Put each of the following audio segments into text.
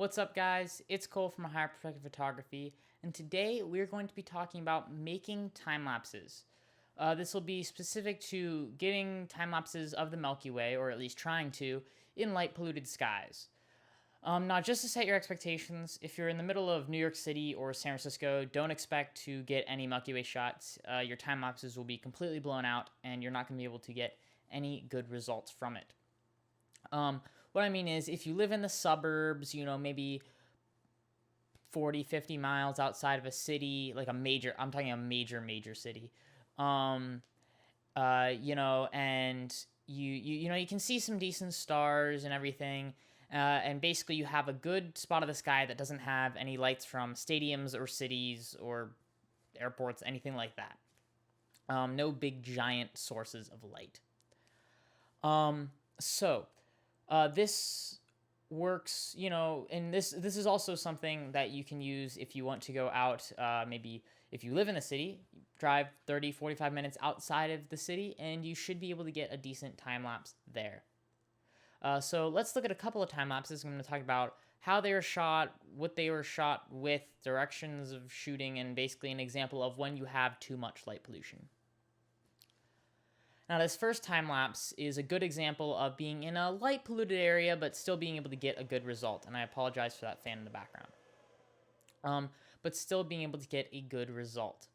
What's up, guys? It's Cole from Higher Perspective Photography, and today we're going to be talking about making time lapses. This will be specific to getting time lapses of the Milky Way, or at least trying to, in light polluted skies. Now, just to set your expectations, if you're in the middle of New York City or San Francisco, don't expect to get any Milky Way shots. Your time lapses will be completely blown out, and you're not going to be able to get any good results from it. What I mean is, if you live in the suburbs, maybe 40, 50 miles outside of a city, like I'm talking a major city, and you can see some decent stars and everything, and basically you have a good spot of the sky that doesn't have any lights from stadiums or cities or airports, anything like that. No big giant sources of light. This works, and this is also something that you can use if you want to go out. Maybe if you live in the city, drive 30, 45 minutes outside of the city, and you should be able to get a decent time lapse there. So let's look at a couple of time lapses. I'm going to talk about how they were shot, what they were shot with, directions of shooting, and basically an example of when you have too much light pollution. Now, this first time lapse is a good example of being in a light polluted area, but still being able to get a good result. And I apologize for that fan in the background. But still being able to get a good result.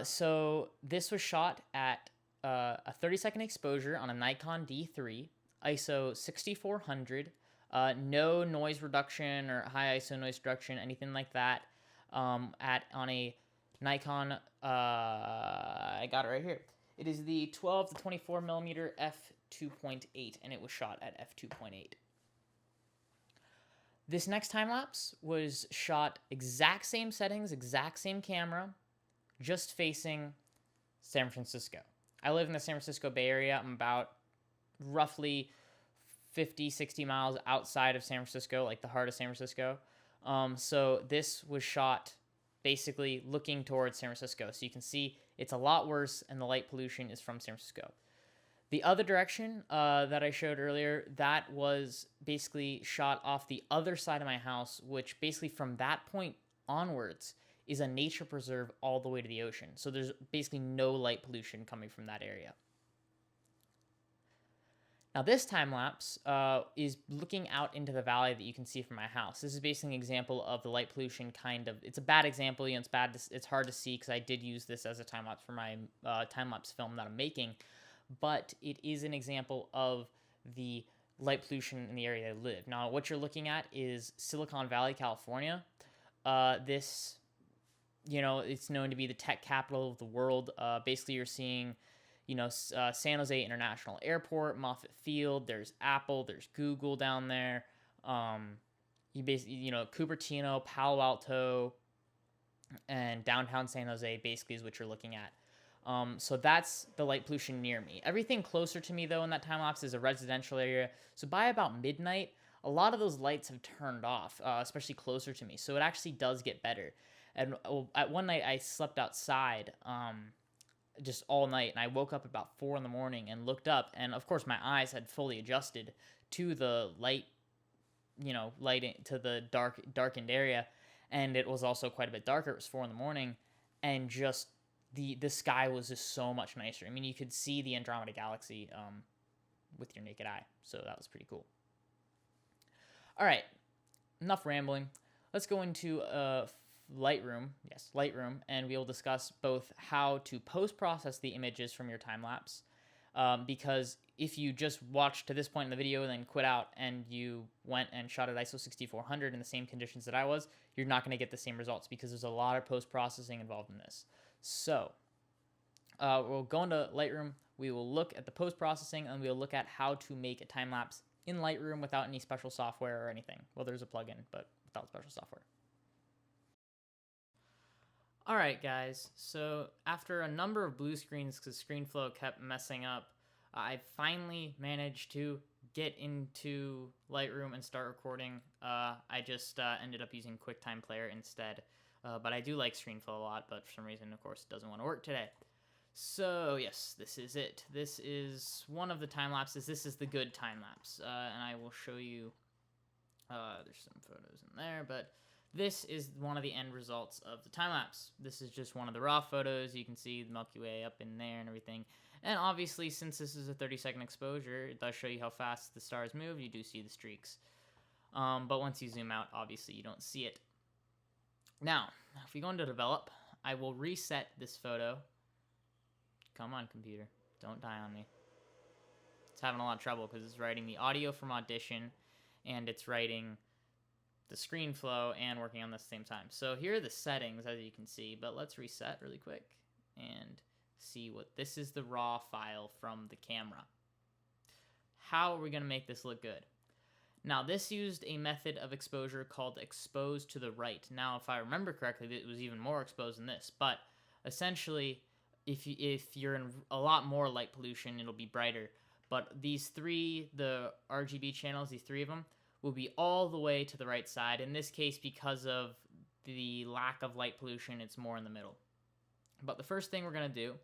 So this was shot at a 30-second exposure on a Nikon D3, ISO 6400, no noise reduction or high ISO noise reduction, anything like that. On a Nikon, I got it right here. It is the 12 to 24 millimeter f2.8, and it was shot at f2.8. This next time lapse was shot exact same settings, exact same camera, just facing San Francisco. I live in the San Francisco Bay Area. I'm about roughly 50, 60 miles outside of San Francisco, like the heart of San Francisco. So this was shot basically looking towards San Francisco. So you can see it's a lot worse, and the light pollution is from San Francisco. The other direction that I showed earlier, that was basically shot off the other side of my house, which basically from that point onwards is a nature preserve all the way to the ocean. So there's basically no light pollution coming from that area. Now, this time lapse is looking out into the valley that you can see from my house. This is basically an example of the light pollution it's a bad example. It's hard to see because I did use this as a time lapse for my time lapse film that I'm making, but it is an example of the light pollution in the area I live. Now, what you're looking at is Silicon Valley, California. It's known to be the tech capital of the world. Basically, you're seeing San Jose International Airport, Moffett Field, there's Apple, there's Google down there. Cupertino, Palo Alto, and downtown San Jose basically is what you're looking at. So that's the light pollution near me. Everything closer to me, though, in that time lapse is a residential area. So by about midnight, a lot of those lights have turned off, especially closer to me. So it actually does get better. And at one night, I slept outside just all night, and I woke up about 4 in the morning and looked up, and of course my eyes had fully adjusted to the light to the darkened area, and it was also quite a bit darker. It was 4 in the morning, and just the sky was just so much nicer. I mean, you could see the Andromeda Galaxy with your naked eye, so that was pretty cool. All right, enough rambling. Let's go into Lightroom, and we'll discuss both how to post-process the images from your time-lapse, because if you just watched to this point in the video and then quit out and you went and shot at ISO 6400 in the same conditions that I was, you're not going to get the same results because there's a lot of post-processing involved in this. So we'll go into Lightroom, we will look at the post-processing, and we'll look at how to make a time-lapse in Lightroom without any special software or anything. Well, there's a plugin, but without special software. Alright guys, so after a number of blue screens because ScreenFlow kept messing up, I finally managed to get into Lightroom and start recording. I just ended up using QuickTime Player instead, but I do like ScreenFlow a lot, but for some reason, of course, it doesn't want to work today. So yes, this is it. This is one of the time lapses. This is the good time lapse, and I will show you There's some photos in there, but this is one of the end results of the time lapse. This is just one of the raw photos. You can see the Milky Way up in there and everything. And obviously, since this is a 30-second exposure, it does show you how fast the stars move. You do see the streaks. But once you zoom out, obviously, you don't see it. Now, if we go into develop, I will reset this photo. Come on, computer. Don't die on me. It's having a lot of trouble because it's writing the audio from Audition, and it's writing the screen flow and working on this at the same time. So here are the settings, as you can see, but let's reset really quick and see what this is. The raw file from the camera. How are we going to make this look good? Now, this used a method of exposure called expose to the right. Now, if I remember correctly, it was even more exposed than this, but essentially, if you're in a lot more light pollution, it'll be brighter. But these three, the RGB channels, these three of them, will be all the way to the right side. In this case, because of the lack of light pollution, it's more in the middle. But the first thing we're going to do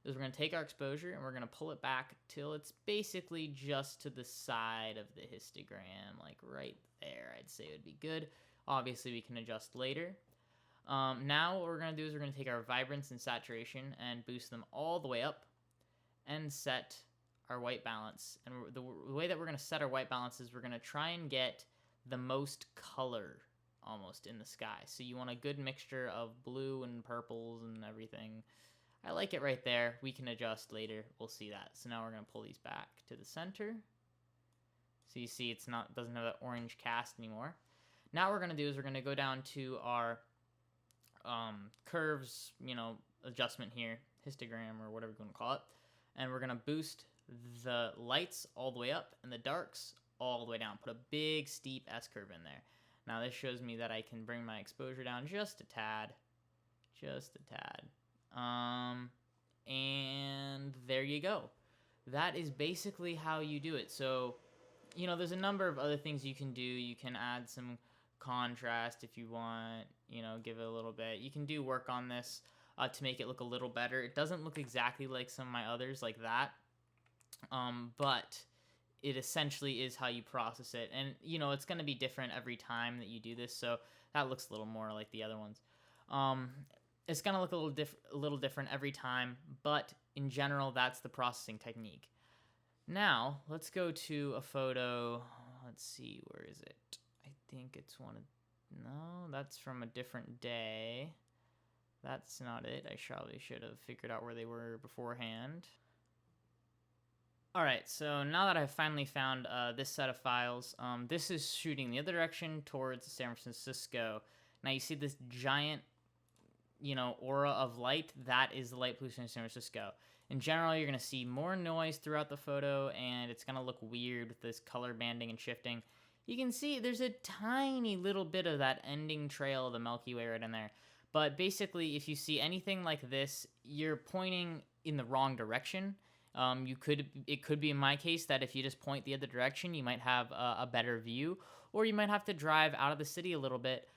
is we're going to take our exposure and we're going to pull it back till it's basically just to the side of the histogram, like right there. I'd say it would be good. Obviously, we can adjust later. Now what we're going to do is we're going to take our vibrance and saturation and boost them all the way up and set our white balance. And the way that we're going to set our white balance is we're going to try and get the most color almost in the sky. So you want a good mixture of blue and purples and everything. I like it right there. We can adjust later. We'll see that. So now we're going to pull these back to the center. So you see doesn't have that orange cast anymore. Now what we're going to do is we're going to go down to our curves, adjustment here, histogram or whatever you want to call it. And we're going to boost the lights all the way up and the darks all the way down. Put a big steep S-curve in there. Now this shows me that I can bring my exposure down just a tad. And there you go. That is basically how you do it. So, there's a number of other things you can do. You can add some contrast if you want, give it a little bit. You can do work on this to make it look a little better. It doesn't look exactly like some of my others like that. But it essentially is how you process it. And, it's going to be different every time that you do this. So that looks a little more like the other ones. It's going to look a little different every time. But in general, that's the processing technique. Now, let's go to a photo. Let's see, where is it? I think it's no, that's from a different day. That's not it. I probably should have figured out where they were beforehand. Alright, so now that I've finally found this set of files, this is shooting the other direction towards San Francisco. Now you see this giant, aura of light. That is the light pollution in San Francisco. In general, you're going to see more noise throughout the photo, and it's going to look weird with this color banding and shifting. You can see there's a tiny little bit of that ending trail of the Milky Way right in there. But basically, if you see anything like this, you're pointing in the wrong direction. It could be in my case that if you just point the other direction, you might have a better view, or you might have to drive out of the city a little bit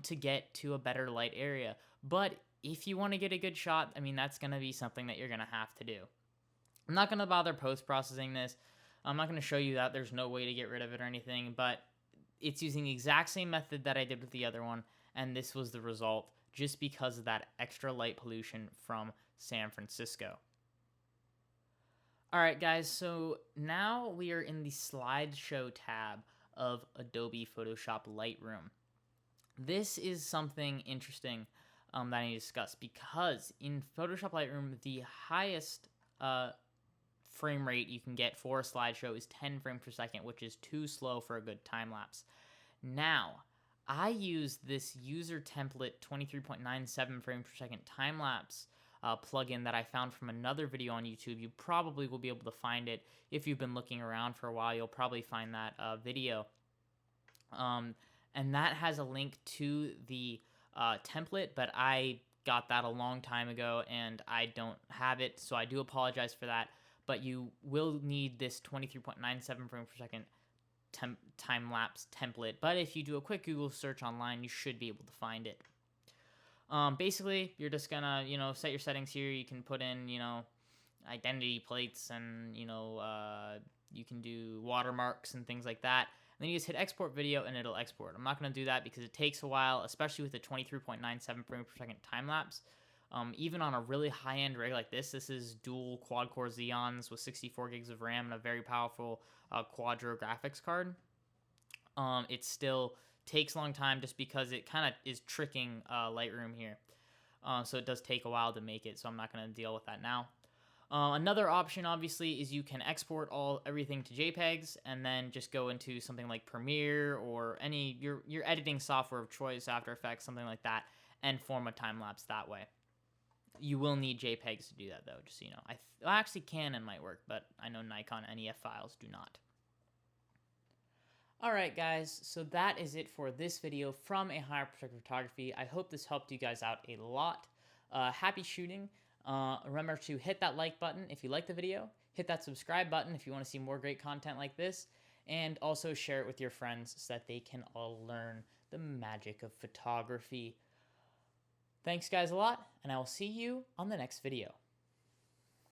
to get to a better light area. But if you want to get a good shot, that's going to be something that you're going to have to do. I'm not going to bother post-processing this. I'm not going to show you that. There's no way to get rid of it or anything, but it's using the exact same method that I did with the other one, and this was the result just because of that extra light pollution from San Francisco. All right, guys, so now we are in the slideshow tab of Adobe Photoshop Lightroom. This is something interesting that I need to discuss because in Photoshop Lightroom, the highest frame rate you can get for a slideshow is 10 frames per second, which is too slow for a good time lapse. Now, I use this user template 23.97 frames per second time lapse plugin that I found from another video on YouTube. You probably will be able to find it if you've been looking around for a while. You'll probably find that video. And that has a link to the template, but I got that a long time ago and I don't have it, so I do apologize for that. But you will need this 23.97 frames per second time-lapse template. But if you do a quick Google search online, you should be able to find it. Basically, you're just gonna, set your settings here. You can put in, identity plates and, you can do watermarks and things like that. then you just hit export video and it'll export. I'm not going to do that because it takes a while, especially with the 23.97 frame per second time lapse. Even on a really high-end rig like this is dual quad-core Xeons with 64 gigs of RAM and a very powerful Quadro graphics card. It still takes a long time just because it kind of is tricking Lightroom here. So it does take a while to make it, so I'm not going to deal with that now. Another option, obviously, is you can export everything to JPEGs and then just go into something like Premiere or your editing software of choice, After Effects, something like that, and form a time lapse that way. You will need JPEGs to do that, though, just so you know. Actually, Canon might work, but I know Nikon NEF files do not. Alright guys, so that is it for this video from A Higher Perspective Photography. I hope this helped you guys out a lot. Happy shooting. Remember to hit that like button if you like the video, hit that subscribe button if you want to see more great content like this, and also share it with your friends so that they can all learn the magic of photography. Thanks guys a lot, and I will see you on the next video.